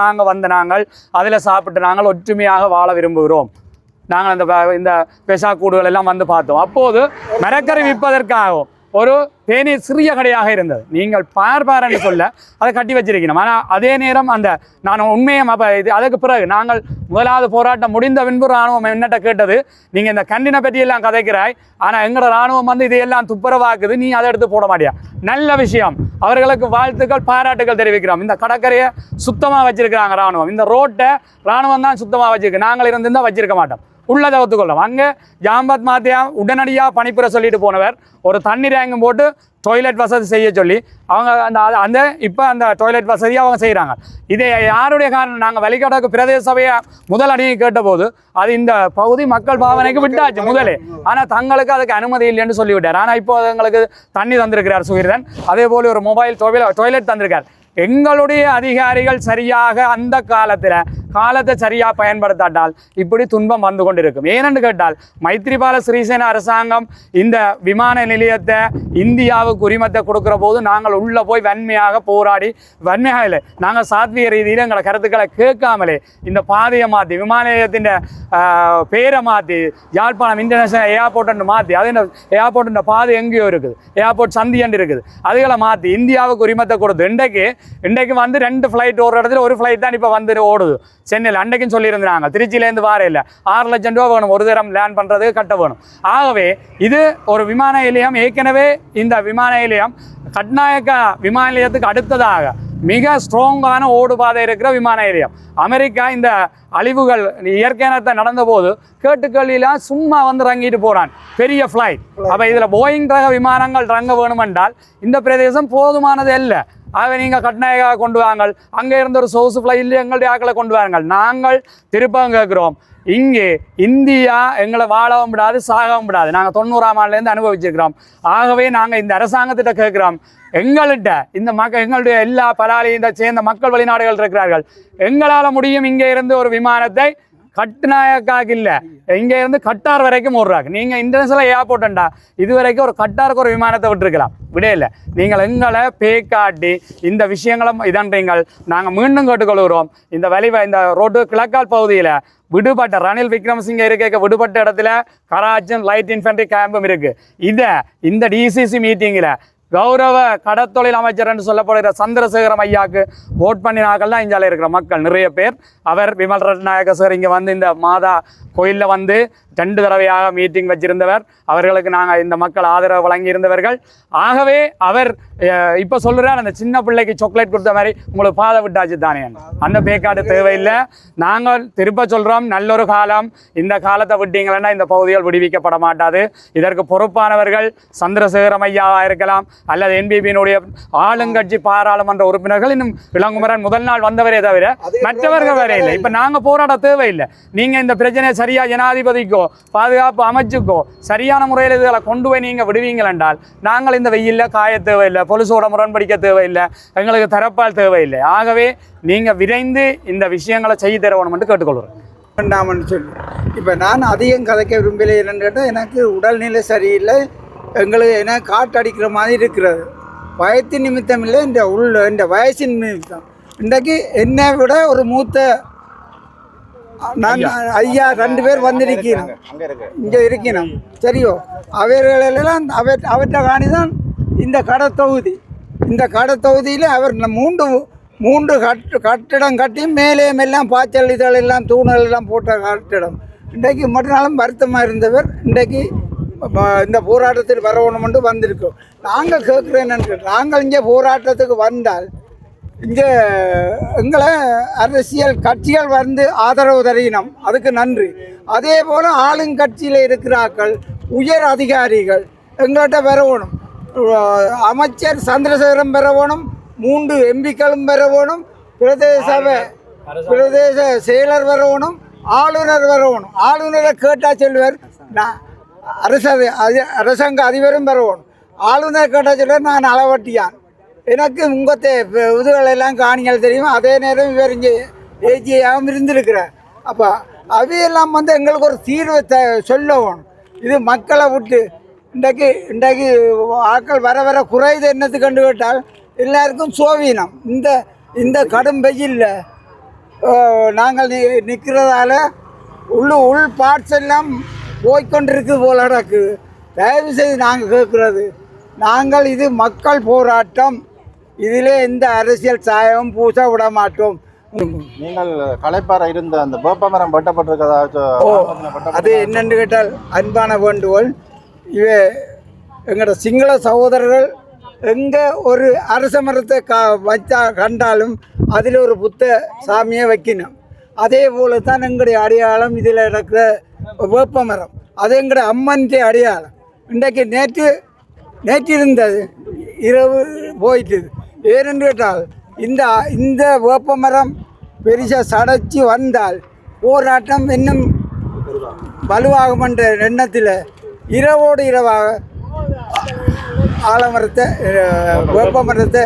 நாங்கள் அதில் சாப்பிட்டு நாங்கள் ஒற்றுமையாக வாழ விரும்புகிறோம். நாங்கள் இந்த பெஷா கூடுகள் எல்லாம் வந்து பார்த்தோம். அப்போது மரக்கறி விற்பதற்காகவும் ஒரு தேநீர் சிறிய கடையாக இருந்தது. நீங்கள் பார்ப்பாரன்னு சொல்ல அதை கட்டி வச்சிருக்கணும். ஆனால் அதே நேரம் நான் உண்மையை அதுக்கு பிறகு நாங்கள் முதலாவது போராட்டம் முடிந்த பின்பு இராணுவம் என்னட்ட கேட்டது, நீங்கள் இந்த கண்டினை பற்றியெல்லாம் கதைக்கிறாய், ஆனால் எங்களோட இராணுவம் இதையெல்லாம் துப்புரவாக்குது, நீ அதை எடுத்து போட மாட்டியா. நல்ல விஷயம், அவர்களுக்கு வாழ்த்துக்கள் பாராட்டுகள் தெரிவிக்கிறோம். இந்த கடற்கரையை சுத்தமாக வச்சிருக்கிறாங்க இராணுவம். இந்த ரோட்டை இராணுவம் தான் சுத்தமாக வச்சிருக்கு. நாங்கள் இருந்திருந்தால் வச்சிருக்க மாட்டோம். உள்ளதை ஒத்துக்கொள்ளும். அங்கே ஜாம்பத் மாத்தியா உடனடியாக பணிப்புற சொல்லிட்டு போனவர் ஒரு தண்ணீர் ரேங்கும் போட்டு டாய்லெட் வசதி செய்ய சொல்லி அவங்க இப்போ அந்த டாய்லெட் வசதியை அவங்க செய்கிறாங்க. இதை யாருடைய காரணம்? நாங்கள் வழிகாட்டுக்கு பிரதேச சபையை முதல் அணியை கேட்டபோது அது இந்த பகுதி மக்கள் பாவனைக்கு விட்டாச்சு முதலே. ஆனால் தங்களுக்கு அதுக்கு அனுமதி இல்லைன்னு சொல்லிவிட்டார். ஆனால் இப்போ எங்களுக்கு தண்ணி தந்திருக்கிறார் சுகிர்தன். அதே போல் ஒரு மொபைல் டாய்லெட் தந்திருக்கார். எங்களுடைய அதிகாரிகள் சரியாக அந்த காலத்தை சரியாக பயன்படுத்தாட்டால் இப்படி துன்பம் வந்து கொண்டிருக்கும். ஏனென்று கேட்டால் மைத்ரிபால சிறிசேன அரசாங்கம் இந்த விமான நிலையத்தை இந்தியாவுக்கு உரிமத்தை கொடுக்குற போது நாங்கள் உள்ளே போய் வன்மையாக போராடி, வன்மையாக இல்லை, நாங்கள் சாத்வீக ரீதியில் எங்களை கருத்துக்களை கேட்காமலே இந்த பாதையை மாற்றி விமான நிலையத்தின் பேரை மாற்றி யாழ்ப்பாணம் இன்டர்நேஷனல் ஏர்போர்ட் மாற்றி அது ஏர்போர்ட் பாதை எங்கேயோ இருக்குது, ஏர்போர்ட் சந்தியண்டு இருக்குது, அதுகளை மாற்றி இந்தியாவுக்கு உரிமத்தை கொடுத்து இன்றைக்கு வந்து 2 ஃப்ளைட் ஒரு இடத்துல ஒரு ஃப்ளைட் தான் இப்போ வந்து ஓடுது சென்னையில். அன்றைக்கும் சொல்லியிருந்தாங்க திருச்சியிலேருந்து வார இல்லை 6 லட்சம் ரூபா வேணும் ஒரு தரம் லேண்ட் பண்ணுறதுக்கு கட்ட வேணும். ஆகவே இது ஒரு விமான நிலையம். ஏற்கனவே இந்த விமான நிலையம் கட்நாயக்கா விமான நிலையத்துக்கு அடுத்ததாக மிக ஸ்ட்ராங்கான ஓடுபாதை இருக்கிற விமான நிலையம். அமெரிக்கா இந்த அழிவுகள் இயற்கையானத்தை நடந்த போது கேட்டுக்கள்லாம் சும்மா வந்து ரங்கிட்டு போகிறான் பெரிய ஃப்ளைட். அப்போ இதில் போயிங் ரக விமானங்கள் ரங்க வேணுமென்றால் இந்த பிரதேசம் போதுமானது இல்லை. ஆகவே நீங்கள் கட்நாயகா கொண்டு வாங்கள், அங்கே இருந்த ஒரு சோர்ஸ் ஃப்ளைட்டில் எங்களுடைய ஆக்களை கொண்டு வாருங்கள். நாங்கள் திருப்பம் கேட்குறோம், இங்கே இந்தியா எங்களை வாழவும் விடாது சாகவும் விடாது. நாங்கள் 90ஆம் ஆண்டுலேருந்து அனுபவிச்சிருக்கிறோம். ஆகவே நாங்கள் இந்த அரசாங்கத்திட்ட கேட்குறோம், எங்கள்கிட்ட இந்த எங்களுடைய எல்லா பலாலியும் சேர்ந்த மக்கள் வெளிநாடுகள் இருக்கிறார்கள், எங்களால் முடியும் இங்கே இருந்து ஒரு விமானத்தை கட்நாயக்காக்கு இல்லை இங்கே இருந்து கட்டார் வரைக்கும் ஓடுறாங்க. நீங்கள் இன்டர்நேஷனல் ஏர்போர்ட்டுண்டா இது வரைக்கும் ஒரு கட்டாருக்கு ஒரு விமானத்தை விட்டுருக்கலாம், விடையில்லை. நீங்கள் எங்களை காட்டி இந்த விஷயங்களும் இதன்றீங்கள். நாங்கள் மீண்டும் கேட்டுக்கொள்கிறோம், இந்த ரோடு கிழக்கால் பகுதியில் விடுபட்ட ரணில் விக்ரமசிங்கே இருக்க விடுபட்ட இடத்துல கராச்சன் லைட் இன்ஃபென்ட்ரி கேம்பும் இருக்குது. இந்த டிசிசி மீட்டிங்கில் கௌரவ கடத்தொழில் அமைச்சர் என்று சொல்லப்படுகிற சந்திரசேகரம் ஐயாவுக்கு ஓட் பண்ணினாக்கள்லாம் இந்தியாவில் இருக்கிற மக்கள் நிறைய பேர். அவர் விமல் ரட்நாயக சார் இங்கே வந்து இந்த மாதா கோயிலில் வந்து 2 தடவையாக மீட்டிங் வச்சிருந்தவர். அவர்களுக்கு நாங்கள் இந்த மக்கள் ஆதரவு வழங்கியிருந்தவர்கள். ஆகவே அவர் இப்போ சொல்கிறார், அந்த சின்ன பிள்ளைக்கு சாக்லேட் கொடுத்த மாதிரி உங்களுக்கு பாதை விட்டாச்சு தானே, அந்த பேக்காடு தேவையில்லை. நாங்கள் திருப்ப சொல்கிறோம், நல்லொரு காலம், இந்த காலத்தை விட்டீங்களன்னா இந்த பகுதிகள் விடுவிக்கப்பட மாட்டாது. இதற்கு பொறுப்பானவர்கள் சந்திரசேகரம் ஐயாவாக இருக்கலாம் அல்லது என்பிபியினுடைய ஆளுங்கட்சி பாராளுமன்ற உறுப்பினர்கள். இன்னும் இளங்குமரன் முதல் நாள் வந்தவரே தவிர மற்றவர்கள் வர இல்லை. இப்போ நாங்கள் போராட தேவையில்லை. நீங்கள் இந்த பிரச்சனையை சரியாக ஜனாதிபதிக்கோ பாதுகாப்பு அமைச்சுக்கோ சரியான முறையில் இதுகளை கொண்டு போய் நீங்கள் விடுவீங்கள் என்றால் நாங்கள் இந்த வெயிலில் காய தேவையில்லை, பொலிசோட முரண்படிக்க தேவையில்லை, எங்களுக்கு தரப்பால் தேவையில்லை. ஆகவே நீங்கள் விரைந்து இந்த விஷயங்களை செய்ய தரணும் என்று கேட்டுக்கொள்கிறேன். வேண்டாமன்னு சொல்லி இப்போ நான் அதிகம் கதைக்க விரும்பலை. என்னென்னு கேட்டால் எனக்கு உடல்நிலை சரியில்லை, எங்களுக்கு என்ன காட்டடிக்கிற மாதிரி இருக்கிறது. வயத்தின் நிமித்தம் இல்லை, இந்த வயசின் நிமித்தம். இன்றைக்கு என்னை விட ஒரு மூத்த நான் ஐயா 2 பேர் வந்திருக்கணும், இங்கே இருக்கணும் சரியோ. அவர்களெல்லாம் அவற்றை காணி தான் இந்த கடத்தொகுதி. இந்த கடத்தொகுதியில் அவர் 3 கட்டிடம் கட்டி மேலே எல்லாம் பாய்ச்சல் இதழெல்லாம் தூணல் எல்லாம் போட்ட கட்டிடம். இன்றைக்கு மறுநாளும் வருத்தமாக இருந்தவர் இன்றைக்கு இந்த போராட்டத்தில் வரணுமென்று வந்திருக்கோம். நாங்கள் கேட்குறேன்னு, நாங்கள் இங்கே போராட்டத்துக்கு வந்தால் இங்கே எங்களை அரசியல் கட்சிகள் வந்து ஆதரவு தரணும், அதுக்கு நன்றி. அதே போல் ஆளுங்கட்சியில் இருக்கிறார்கள் உயர் அதிகாரிகள் எங்கள்கிட்ட வரணும். அமைச்சர் சந்திரசேகரம் வரணும், 3 எம்பிக்களும் வரணும், பிரதேச செயலர் வரணும், ஆளுநர் வரணும். ஆளுநரை கேட்டால் சொல்லுவார், நான் அரசாங்க அதிபரும் வரணும். ஆளுநர் கேட்டால் சொல்லுவார், நான் அளவட்டியான், எனக்கு உங்கத்தை இதுகளெல்லாம் காணிகள் தெரியும். அதே நேரம் இவர் இங்கே ஏஜியாகவும் இருந்திருக்கிறார். அப்போ அவையெல்லாம் வந்து எங்களுக்கு ஒரு தீர்வை சொல்லணும். இது மக்களை விட்டு இன்றைக்கு ஆட்கள் வர குறைது என்னத்து கண்டு கேட்டால் எல்லாருக்கும் சோவீனம். இந்த இந்த கடும் வெயில்ல நாங்கள் நிற்கிறதால உள் பார்ட்ஸ் எல்லாம் போய்கொண்டிருக்கு போல நடக்குது. தயவு செய்து நாங்கள் கேட்குறது, நாங்கள் இது மக்கள் போராட்டம், இதிலே எந்த அரசியல் சாயமும் பூச விட மாட்டோம். நீங்கள் களைப்பாறை இருந்த அந்த வேப்பமரம் வெட்டப்பட்டிருக்கதாச்சும் அது என்னென்று கேட்டால் அன்பான வேண்டுகோள், இவை எங்களோட சிங்கள சகோதரர்கள் எங்கே ஒரு அரச மரத்தை வச்சா கண்டாலும் அதில் ஒரு புத்த சாமியை வைக்கணும். அதே போல தான் எங்களுடைய அடையாளம் இதில் இருக்கிற வேப்பமரம், அது எங்களுடைய அம்மன் அடையாளம். இன்றைக்கு நேற்று இருந்தது, இரவு போயிட்டுது. ஏனென்று கேட்டால் இந்த வேப்பமரம் பெரிசாக சடைச்சி வந்தால் போராட்டம் இன்னும் வலுவாகும் என்ற எண்ணத்தில் இரவோடு இரவாக ஆலமரத்தை வேப்பமரத்தை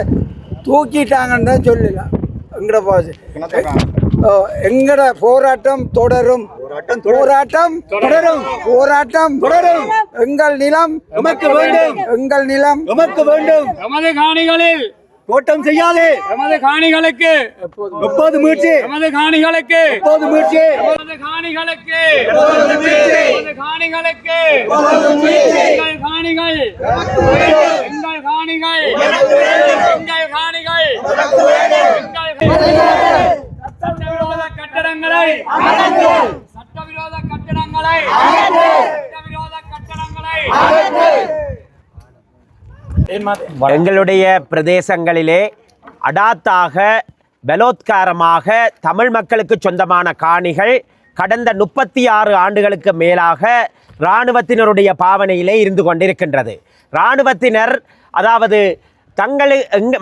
தூக்கிட்டாங்கன்னு தான் சொல்லலாம். எங்கட போச்சு எங்கட போராட்டம் தொடரும், போராட்டம் தொடரும், போராட்டம் தொடரும். எங்கள் நிலம் எமக்கு வேண்டும், எங்கள் நிலம் எமக்கு வேண்டும். நமது காணிகளில் தோட்டம் செய்யாதே, நமது காணிகளுக்கு எப்போது முயற்சி, நமது காணிகளுக்கு எப்போது முயற்சி, நமது காணிகளுக்கு நமது காணிகளுக்கு எங்கள் காணிகள், எங்கள் காணிகள், எங்கள் காணிகள், சட்டவிரோத கட்டடங்களை, சட்டவிரோத கட்டடங்களை, சட்டவிரோத கட்டடங்களை எங்களுடைய பிரதேசங்களிலே அடாத்தாக பலோத்காரமாக தமிழ் மக்களுக்கு சொந்தமான காணிகள் கடந்த 36 ஆண்டுகளுக்கு மேலாக இராணுவத்தினருடைய பாவனையிலே இருந்து கொண்டிருக்கின்றது. இராணுவத்தினர் அதாவது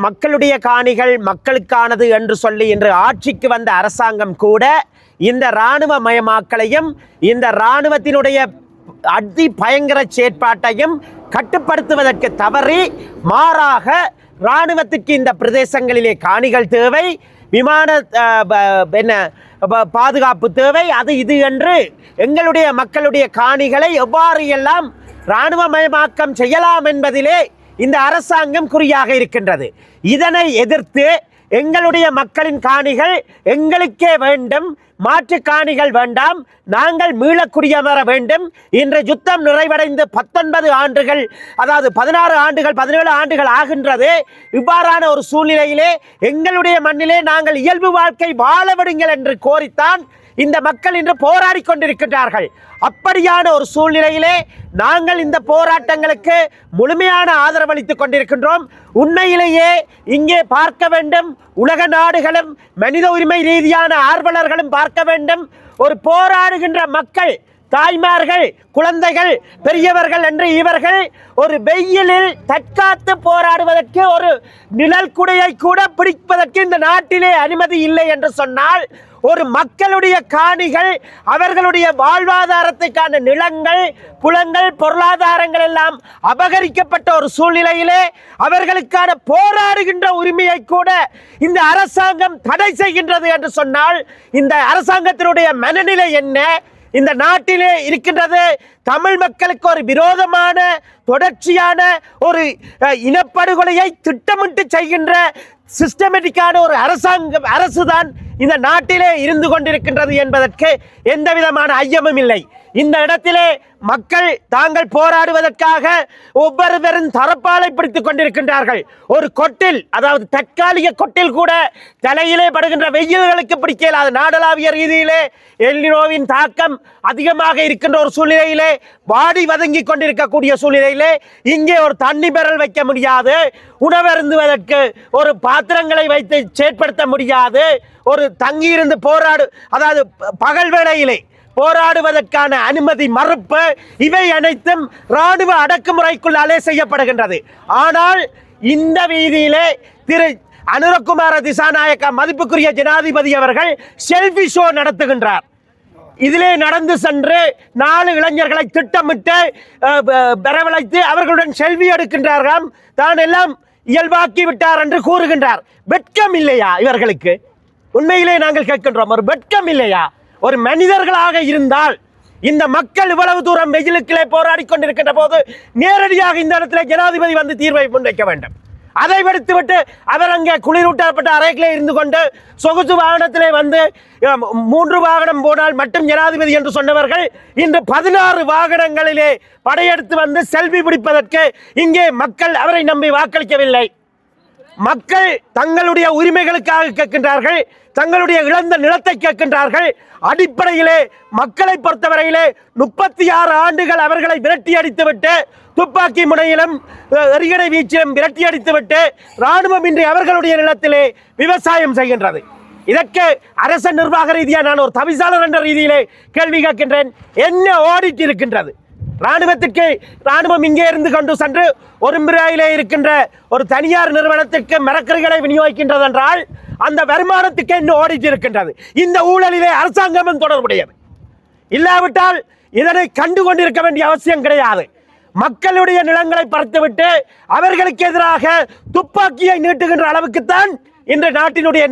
மக்களுடைய காணிகள் மக்களுக்கானது என்று சொல்லி இன்று ஆட்சிக்கு வந்த அரசாங்கம் கூட இந்த இராணுவமயமாக்கலையும் இந்த இராணுவத்தினுடைய அதி பயங்கர செயற்பாட்டையும் கட்டுப்படுத்துவதற்கு தவறி மாறாக இராணுவத்துக்கு இந்த பிரதேசங்களிலே காணிகள் தேவை, விமான பாதுகாப்பு தேவை, அது இது என்று எங்களுடைய மக்களுடைய காணிகளை எவ்வாறு எல்லாம் இராணுவமயமாக்கம் செய்யலாம் என்பதிலே இந்த அரசாங்கம் குறியாக இருக்கின்றது. இதனை எதிர்த்து எங்களுடைய மக்களின் காணிகள் எங்களுக்கே வேண்டும், மாற்று காணிகள் வேண்டாம், நாங்கள் மீளக்குடியமர வேண்டும். இன்று யுத்தம் நிறைவடைந்து 19 ஆண்டுகள், அதாவது 16 ஆண்டுகள் 17 ஆண்டுகள் ஆகின்றது. இவ்வாறான ஒரு சூழ்நிலையிலே எங்களுடைய மண்ணிலே நாங்கள் இயல்பு வாழ்க்கை வாழ விடுங்கள் என்று கோரித்தான் இந்த மக்கள் இன்று போராடி கொண்டிருக்கின்றார்கள். அப்படியான ஒரு சூழ்நிலையிலே நாங்கள் இந்த போராட்டங்களுக்கு முழுமையான ஆதரவளித்துக் கொண்டிருக்கின்றோம். உண்மையிலேயே இங்கே பார்க்க வேண்டும், உலக நாடுகளும் மனித உரிமை ரீதியான ஆர்வலர்களும் பார்க்க வேண்டும். ஒரு போராடுகின்ற மக்கள், தாய்மார்கள், குழந்தைகள், பெரியவர்கள் என்று இவர்கள் ஒரு வெயிலில் தற்காத்து போராடுவதற்கு ஒரு நிழல் குடையை கூட பிடிப்பதற்கு இந்த நாட்டிலே அனுமதி இல்லை என்று சொன்னால், ஒரு மக்களுடைய காணிகள், அவர்களுடைய வாழ்வாதாரத்துக்கான நிலங்கள், புலங்கள், பொருளாதாரங்கள் எல்லாம் அபகரிக்கப்பட்ட ஒரு சூழ்நிலையிலே அவர்களுக்கான போராடுகின்ற உரிமையை கூட இந்த அரசாங்கம் தடை செய்கின்றது என்று சொன்னால் இந்த அரசாங்கத்தினுடைய மனநிலை என்ன? இந்த நாட்டிலே இருக்கின்றது தமிழ் மக்களுக்கு ஒரு விரோதமான தொடர்ச்சியான ஒரு இனப்படுகொலையை திட்டமிட்டு செய்கின்ற சிஸ்டமேட்டிக்கான ஒரு அரசுதான் இந்த நாட்டிலே இருந்து கொண்டிருக்கின்றது என்பதற்கு எந்த விதமான ஐயமும் இல்லை. இந்த இடத்திலே மக்கள் தாங்கள் போராடுவதற்காக ஒவ்வொருவரும் தரப்பாலை பிடித்துக் கொண்டிருக்கின்றார்கள். ஒரு கொட்டில், அதாவது தற்காலிக கொட்டில் கூட தலையிலே படுகின்ற வெயில்களுக்கு பிடிக்கலாது. நாடளாவிய ரீதியிலே எல்னினோவின் தாக்கம் அதிகமாக இருக்கின்ற ஒரு சூழ்நிலையிலே, வாடி வதங்கி கொண்டிருக்கக்கூடிய சூழ்நிலையிலே இங்கே ஒரு தண்ணி பெறல் வைக்க முடியாது, உணவருந்துவதற்கு ஒரு பாத்திரங்களை வைத்து செயற்படுத்த முடியாது, ஒரு தங்கியிருந்து அதாவது பகல் வேளையிலே போராடுவதற்கான அனுமதி மறுப்பு, இவை அனைத்தும் இராணுவ அடக்குமுறைக்குள்ளாலே செய்யப்படுகின்றது. ஆனால் இந்த வீதியிலே திரு அனுரகுமார திசாநாயக்க மதிப்புக்குரிய ஜனாதிபதி அவர்கள் செல்ஃபி ஷோ நடத்துகின்றார். இதிலே நடந்து சென்று 4 இளைஞர்களை திட்டமிட்டு வரவழைத்து அவர்களுடன் செல்வி எடுக்கின்றார்கள். தான் எல்லாம் இயல்பாக்கி விட்டார் என்று கூறுகின்றார். வெட்கம் இல்லையா இவர்களுக்கு? உண்மையிலே நாங்கள் கேட்கின்றோம், ஒரு வெட்கம் இல்லையா? ஒரு மனிதர்களாக இருந்தால் இந்த மக்கள் இவ்வளவு தூரம் வெயிலுக்கிலே போராடி கொண்டிருக்கின்ற போது நேரடியாக இந்த இடத்துல ஜனாதிபதி வந்து தீர்வை முன்வைக்க வேண்டும். அதை விடுத்துவிட்டு அவர் அங்கே குளிரூட்டப்பட்ட அறைகளே இருந்து கொண்டு சொகுசு வாகனத்திலே வந்து 3 வாகனம் போனால் மட்டும் ஜனாதிபதி என்று சொன்னவர்கள் இன்று 16 வாகனங்களிலே படையெடுத்து வந்து செல்ஃபி பிடிப்பதற்கு இங்கே மக்கள் அவரை நம்பி வாக்களிக்கவில்லை. மக்கள் தங்களுடைய உரிமைகளுக்காக கேட்கின்றார்கள், தங்களுடைய இழந்த நிலத்தை கேட்கின்றார்கள். அடிப்படையிலே மக்களை பொறுத்தவரையிலே 36 ஆண்டுகள் அவர்களை விரட்டி அடித்துவிட்டு துப்பாக்கி முனையிலும் எறிகடை வீச்சிலும் விரட்டி அடித்துவிட்டு இராணுவம் இன்றி அவர்களுடைய நிலத்திலே விவசாயம் செய்கின்றது. இதற்கு அரச நிர்வாக ரீதியாக நான் ஒரு தவிசாளர் என்ற ரீதியிலே கேள்வி கேட்கின்றேன். என்ன ஆடிட் இருக்கின்றது? இராணுவம் இங்கே இருந்து கொண்டு சென்று ஒரு முறையிலே இருக்கின்ற ஒரு தனியார் நிறுவனத்திற்கு மரக்கறிகளை விநியோகிக்கின்றது என்றால் அந்த வருமானத்துக்கு என்ன ஆடிட் இருக்கின்றது? இந்த ஊழலிலே அரசாங்கமும் தொடர்புடையது. இல்லாவிட்டால் இதனை கண்டு கொண்டிருக்க வேண்டிய அவசியம் கிடையாது. மக்களுடைய நிலங்களை பறித்துவிட்டு அவர்களுக்கு எதிராக துப்பாக்கியை நீட்டுகின்ற அளவுக்குத்தான் இன்று நாட்டினுடைய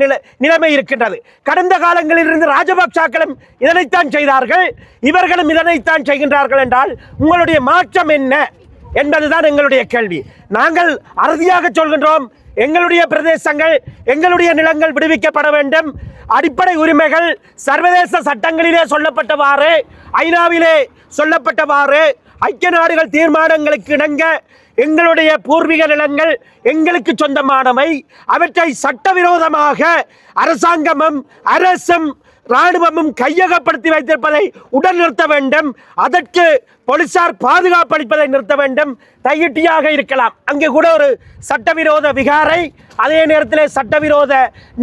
நிலைமை இருக்கின்றது. கடந்த காலங்களில் இருந்து ராஜபக்சாக்களும் இதனைத்தான் செய்தார்கள், இவர்களும் இதனைத்தான் செய்கின்றார்கள் என்றால் உங்களுடைய மாற்றம் என்ன என்பதுதான் எங்களுடைய கேள்வி. நாங்கள் அறுதியாக சொல்கின்றோம், எங்களுடைய பிரதேசங்கள் எங்களுடைய நிலங்கள் விடுவிக்கப்பட வேண்டும். அடிப்படை உரிமைகள் சர்வதேச சட்டங்களிலே சொல்லப்பட்டவாறு, ஐநாவிலே சொல்லப்பட்டவாறு, ஐக்கிய நாடுகள் தீர்மானங்களுக்கு இணங்க எங்களுடைய பூர்வீக நிலங்கள் எங்களுக்கு சொந்தமானவை. அவற்றை சட்டவிரோதமாக அரசாங்கமும் அரசும் இராணுவமும் கையகப்படுத்தி வைத்திருப்பதை உடன் நிறுத்த வேண்டும். அதற்கு போலீசார் பாதுகாப்பு அளிப்பதை நிறுத்த வேண்டும். தையிட்டியாக இருக்கலாம், அங்கே கூட ஒரு சட்டவிரோத விகாரை, அதே நேரத்தில் சட்டவிரோத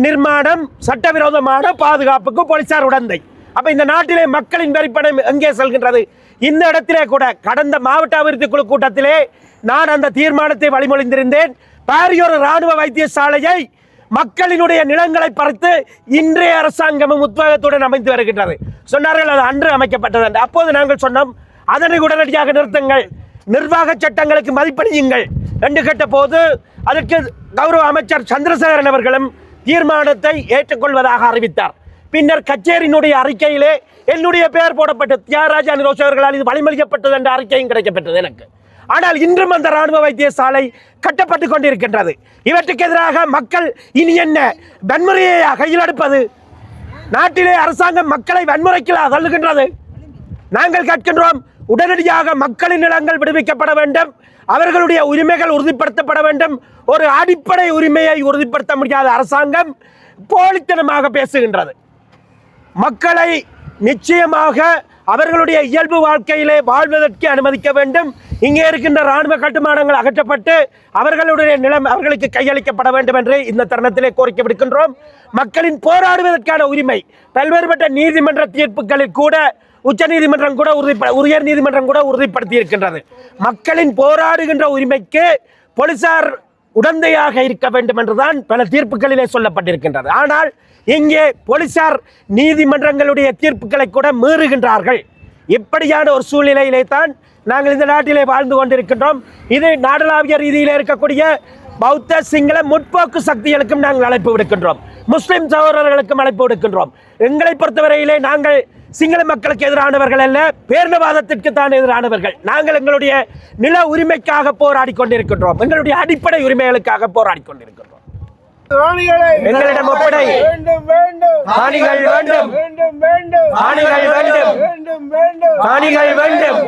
நிர்மாணம், சட்டவிரோதமான பாதுகாப்புக்கு போலீசார் உடந்தை. அப்ப இந்த நாட்டிலே மக்களின் வரிப்பணம் எங்கே செல்கின்றது? இந்த இடத்திலே கூட கடந்த மாவட்ட அபிவிருத்தி குழு கூட்டத்திலே நான் அந்த தீர்மானத்தை வழிமொழிந்திருந்தேன். பாரியூர் இராணுவ வைத்தியசாலையை மக்களினுடைய நிலங்களை பறித்து இன்றைய அரசாங்கமும் உத்வேகத்துடன் அமைந்து வருகின்றது. சொன்னார்கள் அது அன்று அமைக்கப்பட்டது என்று. அப்போது நாங்கள் சொன்னோம், அதனை உடனடியாக நிறுத்துங்கள், நிர்வாக சட்டங்களுக்கு மதிப்பளியுங்கள் என்று கேட்ட போது அதற்கு கௌரவ அமைச்சர் சந்திரசேகரன் அவர்களும் தீர்மானத்தை ஏற்றுக்கொள்வதாக அறிவித்தார். பின்னர் கச்சேரியினுடைய அறிக்கையிலே என்னுடைய பெயர் போடப்பட்ட தியாகராஜா நிரோஷ் அவர்களால் இது வழிமொழிக்கப்பட்டது என்ற அறிக்கையும் கிடைக்கப்பட்டது எனக்கு. ஆனால் இன்றும் அந்த இராணுவ வைத்தியசாலை கட்டப்பட்டு கொண்டிருக்கின்றது. இவற்றுக்கு எதிராக மக்கள் இனி என்ன வன்முறையை கையில் எடுப்பது? நாட்டிலே அரசாங்கம் மக்களை வன்முறைக்கு தள்ளுகின்றது. நாங்கள் கேட்கின்றோம், உடனடியாக மக்களின் நிலங்கள் விடுவிக்கப்பட வேண்டும், அவர்களுடைய உரிமைகள் உறுதிப்படுத்தப்பட வேண்டும். ஒரு அடிப்படை உரிமையை உறுதிப்படுத்த முடியாத அரசாங்கம் போலித்தனமாக பேசுகின்றது. மக்களை நிச்சயமாக அவர்களுடைய இயல்பு வாழ்க்கையிலே வாழ்வதற்கு அனுமதிக்க வேண்டும். இங்கே இருக்கின்ற இராணுவ கட்டுமானங்கள் அகற்றப்பட்டு அவர்களுடைய நிலம் அவர்களுக்கு கையளிக்கப்பட வேண்டும் என்று இந்த தருணத்திலே கோரிக்கை விடுக்கின்றோம். மக்களின் போராடுவதற்கான உரிமை பல்வேறுபட்ட நீதிமன்ற தீர்ப்புகளில் கூட உச்ச நீதிமன்றம் கூட உயர் நீதிமன்றம் கூட உறுதிப்படுத்தி இருக்கின்றது. மக்களின் போராடுகின்ற உரிமைக்கு போலீசார் உடந்தையாக இருக்க வேண்டும் என்றுதான் பல தீர்ப்புகளிலே சொல்லப்பட்டிருக்கின்றது. ஆனால் இங்கே போலீசார் நீதிமன்றங்களுடைய தீர்ப்புகளை கூட மீறுகின்றார்கள். இப்படியான ஒரு சூழ்நிலையிலே தான் நாங்கள் இந்த நாட்டிலே வாழ்ந்து கொண்டிருக்கின்றோம். இது நாடளாவிய ரீதியில் இருக்கக்கூடிய பௌத்த சிங்கள முற்போக்கு சக்திகளுக்கும் நாங்கள் அழைப்பு விடுக்கின்றோம், முஸ்லிம் சகோதரர்களுக்கும் அழைப்பு விடுக்கின்றோம். எங்களை பொறுத்தவரையிலே நாங்கள் சிங்கள மக்களுக்கு எதிரானவர்கள் அல்ல, பேரினவாதத்திற்கு தான் எதிரானவர்கள். நாங்கள் எங்களுடைய நில உரிமைக்காக போராடி கொண்டிருக்கின்றோம், எங்களுடைய அடிப்படை உரிமைகளுக்காக போராடி கொண்டிருக்கின்றோம். எங்களிடம் ஒப்படை காணிகள் வேண்டும், காணிகள் வேண்டும், காணிகள் வேண்டும்.